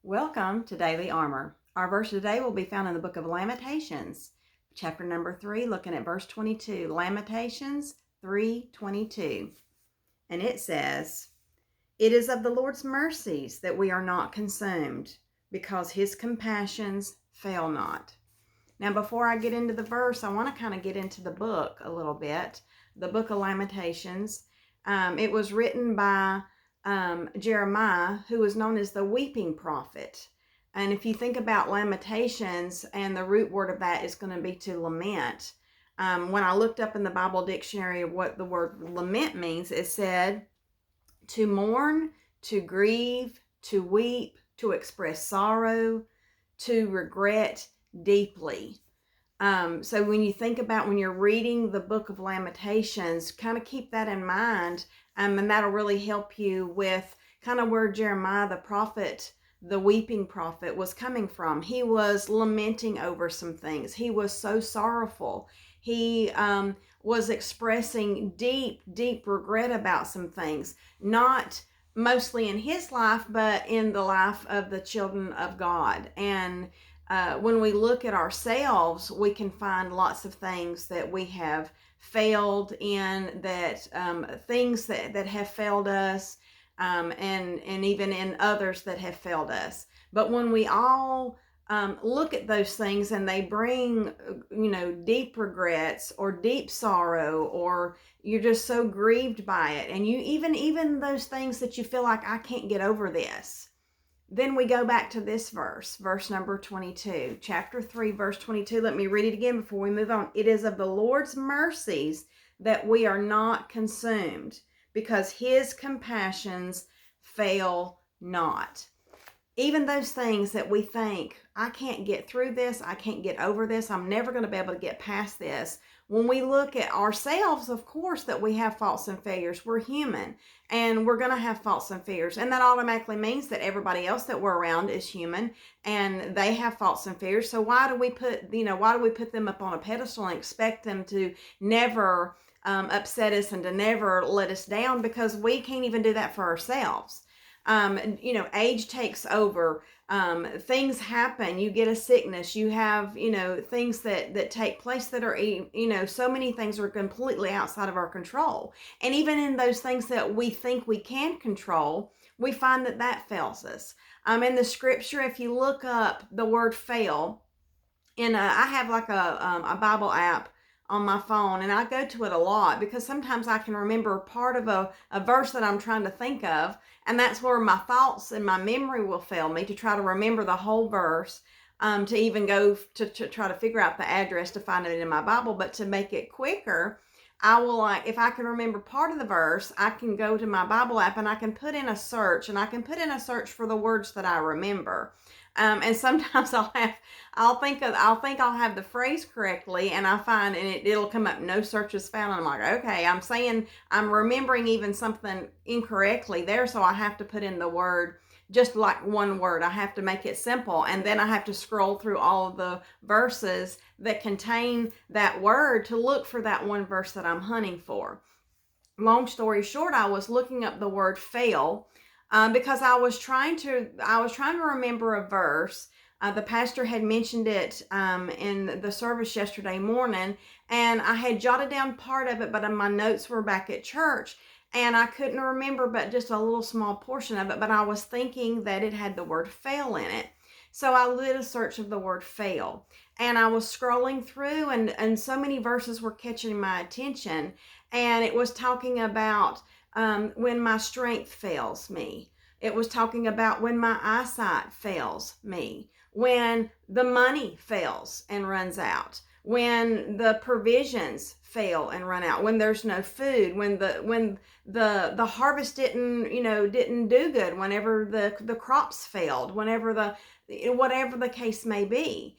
Welcome to Daily Armour. Our verse today will be found in the book of Lamentations, chapter number 3, looking at verse 22. Lamentations 3:22. And it says, "It is of the Lord's mercies that we are not consumed, because his compassions fail not." Now, before I get into the verse, I want to kind of get into the book a little bit. The book of Lamentations. It was written by Jeremiah, who is known as the weeping prophet. And if you think about Lamentations, and the root word of that is going to be to lament. When I looked up in the Bible dictionary of what the word lament means, it said to mourn, to grieve, to weep, to express sorrow, to regret deeply. So when you think about when you're reading the book of Lamentations, kind of keep that in mind, and that'll really help you with kind of where Jeremiah the prophet, the weeping prophet, was coming from. He was lamenting over some things. He was so sorrowful. He was expressing deep regret about some things, not mostly in his life, but in the life of the children of God. And when we look at ourselves, we can find lots of things that we have failed in, that things that have failed us, and even in others that have failed us. But when we all look at those things and they bring, deep regrets or deep sorrow, or you're just so grieved by it, and you even those things that you feel like, I can't get over this. Then we go back to this verse number 22, chapter 3, verse 22. Let me read it again before we move on. "It is of the Lord's mercies that we are not consumed, because his compassions fail not." Even those things that we think, I can't get through this, I can't get over this, I'm never going to be able to get past this. When we look at ourselves, of course, that we have faults and failures. We're human, and we're going to have faults and failures. And that automatically means that everybody else that we're around is human, and they have faults and failures. So why do we put them up on a pedestal and expect them to never upset us and to never let us down? Because we can't even do that for ourselves. Age takes over. Things happen. You get a sickness. You have, things that take place that are, so many things are completely outside of our control. And even in those things that we think we can control, we find that fails us. In the scripture, if you look up the word fail, I have like a Bible app on my phone, and I go to it a lot because sometimes I can remember part of a verse that I'm trying to think of, and that's where my thoughts and my memory will fail me to try to remember the whole verse, to even go to try to figure out the address to find it in my Bible. But to make it quicker, I will, if I can remember part of the verse, I can go to my Bible app and I can put in a search, for the words that I remember. And sometimes I'll think I'll have the phrase correctly, and I find, and it'll come up, no search is found. And I'm like, okay, I'm remembering even something incorrectly there. So I have to put in the word, just like one word. I have to make it simple. And then I have to scroll through all of the verses that contain that word to look for that one verse that I'm hunting for. Long story short, I was looking up the word fail, because I was trying to remember a verse. The pastor had mentioned it in the service yesterday morning, and I had jotted down part of it, but my notes were back at church, and I couldn't remember but just a little small portion of it. But I was thinking that it had the word fail in it. So I did a search of the word fail, and I was scrolling through, and so many verses were catching my attention, and it was talking about when my strength fails me. It was talking about when my eyesight fails me, when the money fails and runs out, when the provisions fail and run out, when there's no food, when the harvest didn't do good, whenever the crops failed, whatever the case may be.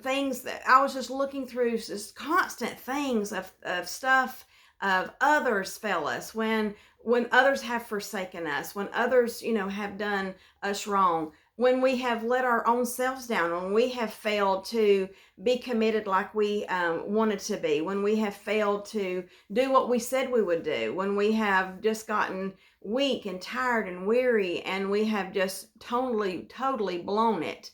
Things that I was just looking through, just constant things of stuff of others fail us, when others have forsaken us, when others, have done us wrong. when we have let our own selves down, when we have failed to be committed like we wanted to be, when we have failed to do what we said we would do, when we have just gotten weak and tired and weary, and we have just totally blown it.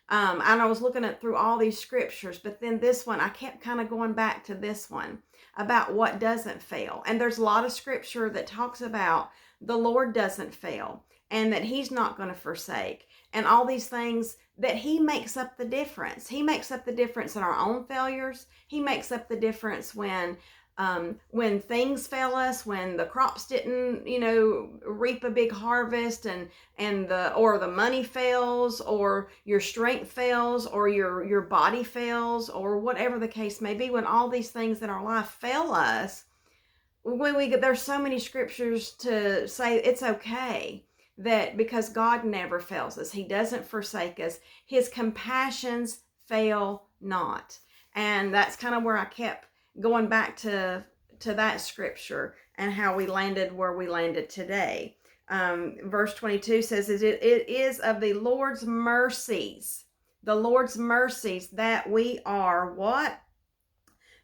And I was looking at through all these scriptures, but then this one, I kept kind of going back to this one about what doesn't fail. And there's a lot of scripture that talks about the Lord doesn't fail, and that he's not going to forsake, and all these things, that he makes up the difference. He makes up the difference in our own failures. He makes up the difference when things fail us, when the crops didn't, reap a big harvest, and the money fails, or your strength fails, or your body fails, or whatever the case may be. When all these things in our life fail us, there's so many scriptures to say it's okay, that because God never fails us, he doesn't forsake us, his compassions fail not. And that's kind of where I kept going back to that scripture, and how we landed where we landed today. Verse 22 says, it is of the Lord's mercies that we are what?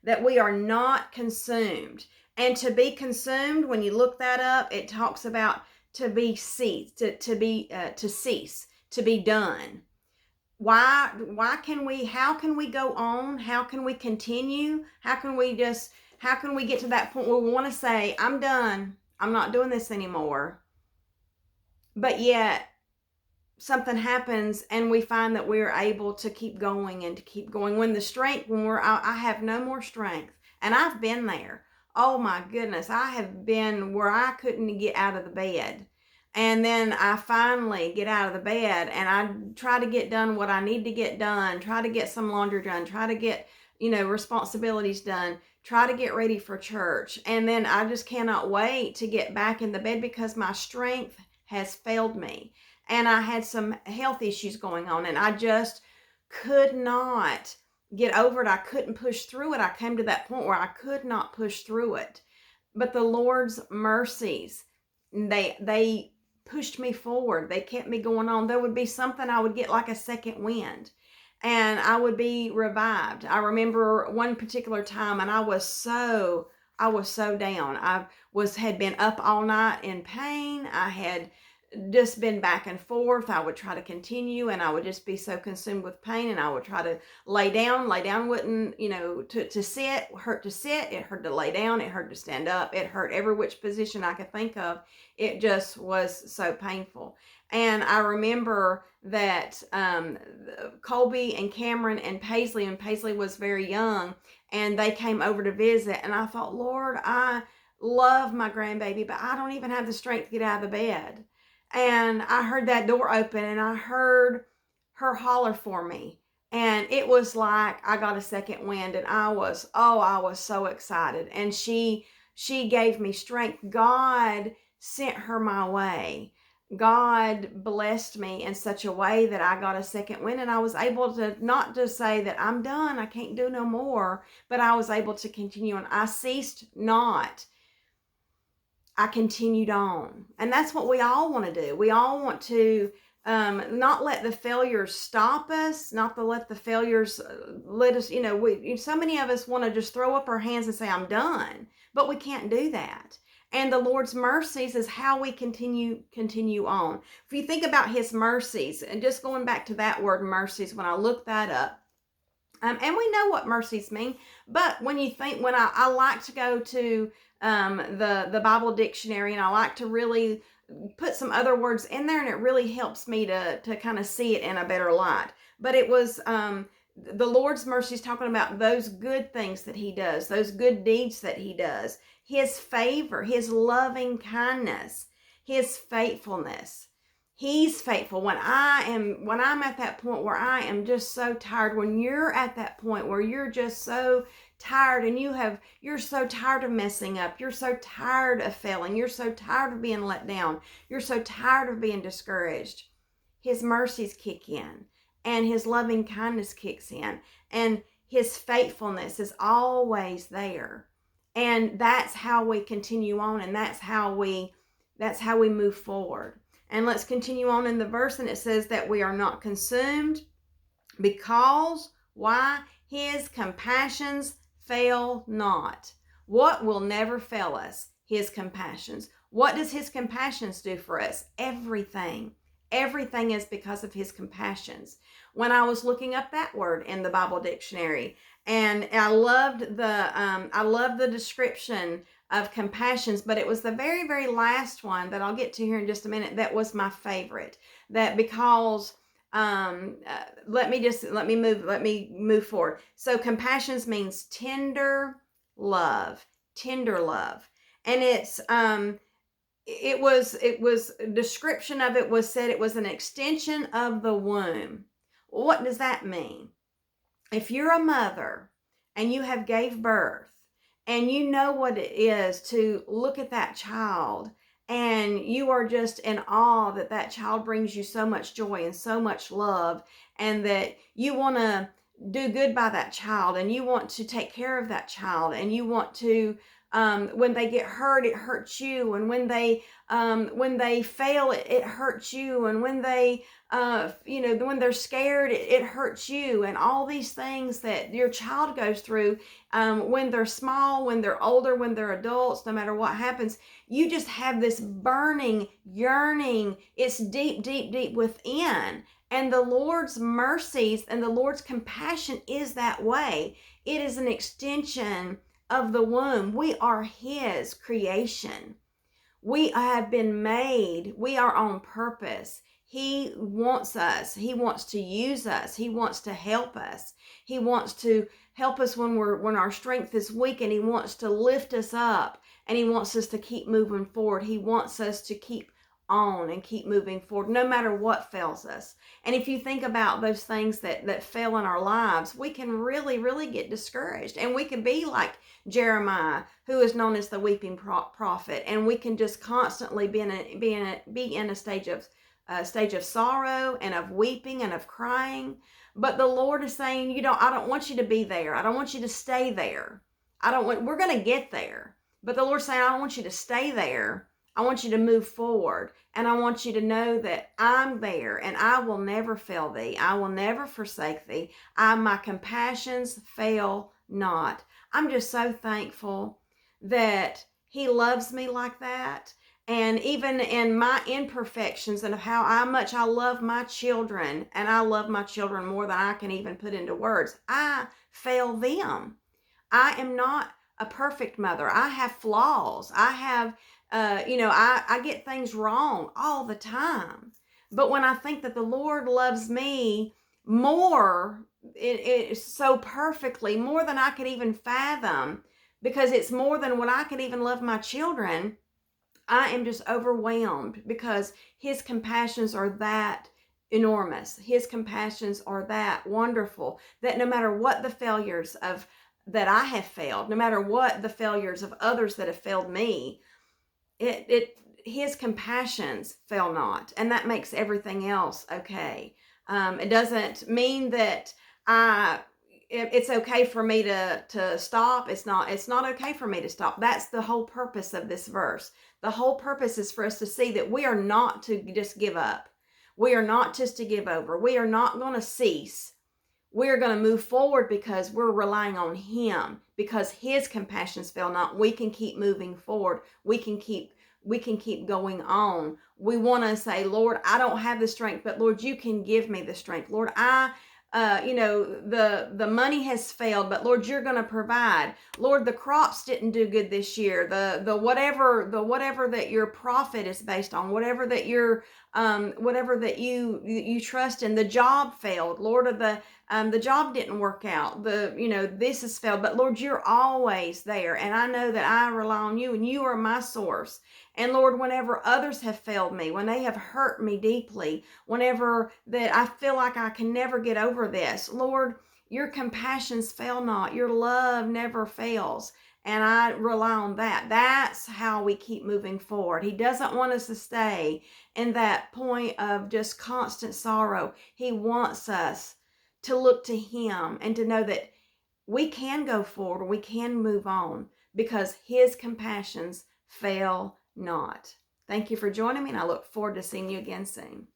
That we are not consumed. And to be consumed, when you look that up, it talks about to be cease, to cease, to be done. How can we go on? How can we continue? How can we get to that point where we want to say, I'm done, I'm not doing this anymore, but yet something happens and we find that we're able to keep going and to keep going, when I have no more strength. And I've been there. Oh my goodness, I have been where I couldn't get out of the bed. And then I finally get out of the bed, and I try to get done what I need to get done, try to get some laundry done, try to get, responsibilities done, try to get ready for church. And then I just cannot wait to get back in the bed, because my strength has failed me. And I had some health issues going on, and I just could not get over it. I couldn't push through it. I came to that point where I could not push through it. But the Lord's mercies, they pushed me forward. They kept me going on. There would be something, I would get like a second wind, and I would be revived. I remember one particular time, and I was so down. Had been up all night in pain. I had just been back and forth. I would try to continue, and I would just be so consumed with pain, and I would try to lay down wouldn't, to sit, hurt to sit, it hurt to lay down, it hurt to stand up, it hurt every which position I could think of. It just was so painful. And I remember that Colby and Cameron and Paisley was very young, and they came over to visit, and I thought, Lord, I love my grandbaby, but I don't even have the strength to get out of the bed. And I heard that door open, and I heard her holler for me. And it was like I got a second wind, and I was so excited. And she gave me strength. God sent her my way. God blessed me in such a way that I got a second wind, and I was able to not just say that I'm done, I can't do no more, but I was able to continue, and I ceased not. I continued on. And that's what we all want to do. We all want to not let the failures stop us, not to let the failures let us, so many of us want to just throw up our hands and say, I'm done. But we can't do that. And the Lord's mercies is how we continue on. If you think about his mercies, and just going back to that word mercies, when I looked that up, and we know what mercies mean, but when I like to go to the Bible dictionary, and I like to really put some other words in there, and it really helps me to kind of see it in a better light. But it was the Lord's mercies, talking about those good things that he does, those good deeds that he does, his favor, his loving kindness, his faithfulness. He's faithful. When I'm at that point where I am just so tired, when you're at that point where you're just so tired, and you're so tired of messing up, you're so tired of failing, you're so tired of being let down, you're so tired of being discouraged, his mercies kick in, and his loving kindness kicks in, and his faithfulness is always there. And that's how we continue on, and that's how we move forward. And let's continue on in the verse, and it says that we are not consumed because, why? His compassions fail not. What will never fail us? His compassions. What does his compassions do for us? Everything. Everything is because of his compassions. When I was looking up that word in the Bible dictionary, and I loved the description of compassions, but it was the very, very last one that I'll get to here in just a minute that was my favorite. That because let me move forward. So compassions means tender love, and it was description of it was said it was an extension of the womb. What does that mean? If you're a mother and you have gave birth and you know what it is to look at that child, and you are just in awe that that child brings you so much joy and so much love, and that you want to do good by that child, and you want to take care of that child, and you want to when they get hurt, it hurts you, and when they fail, it hurts you, and when they when they're scared, it hurts you, and all these things that your child goes through when they're small, when they're older, when they're adults, no matter what happens, you just have this burning yearning. It's deep, deep, deep within. And the Lord's mercies and the Lord's compassion is that way. It is an extension of the womb. We are his creation. We have been made. We are on purpose. He wants us. He wants to use us. He wants to help us. He wants to help us when our strength is weak, and he wants to lift us up, and he wants us to keep moving forward. He wants us to keep on and keep moving forward no matter what fails us. And if you think about those things that fail in our lives, we can really, really get discouraged, and we can be like Jeremiah, who is known as the weeping prophet, and we can just constantly be in a stage of sorrow and of weeping and of crying. But the Lord is saying, I don't want you to be there. I don't want you to stay there. We're going to get there. But the Lord's saying, I don't want you to stay there. I want you to move forward, and I want you to know that I'm there, and I will never fail thee. I will never forsake thee. My compassions fail not. I'm just so thankful that he loves me like that. And even in my imperfections and how much I love my children, and I love my children more than I can even put into words, I fail them. I am not a perfect mother. I have flaws. I have I get things wrong all the time. But when I think that the Lord loves me more, it so perfectly, more than I could even fathom, because it's more than what I could even love my children, I am just overwhelmed, because his compassions are that enormous. His compassions are that wonderful, that no matter what the failures that I have failed, no matter what the failures of others that have failed me, his compassions fail not, and that makes everything else okay. It doesn't mean that it's okay for me to stop. It's not okay for me to stop. That's the whole purpose of this verse. The whole purpose is for us to see that we are not to just give up. We are not just to give over. We are not going to cease. We're going to move forward because we're relying on him, because his compassions fail not. We can keep moving forward. We can keep going on. We want to say, Lord, I don't have the strength, but Lord, you can give me the strength. Lord, the money has failed, but Lord, you're going to provide. Lord, the crops didn't do good this year. The whatever that your profit is based on, whatever that you trust in, the job failed. Lord, the job didn't work out. This has failed, but Lord, you're always there, and I know that I rely on you, and you are my source. And Lord, whenever others have failed me, when they have hurt me deeply, whenever that I feel like I can never get over this, Lord, your compassions fail not. Your love never fails. And I rely on that. That's how we keep moving forward. He doesn't want us to stay in that point of just constant sorrow. He wants us to look to him and to know that we can go forward, we can move on, because his compassions fail not. Thank you for joining me, and I look forward to seeing you again soon.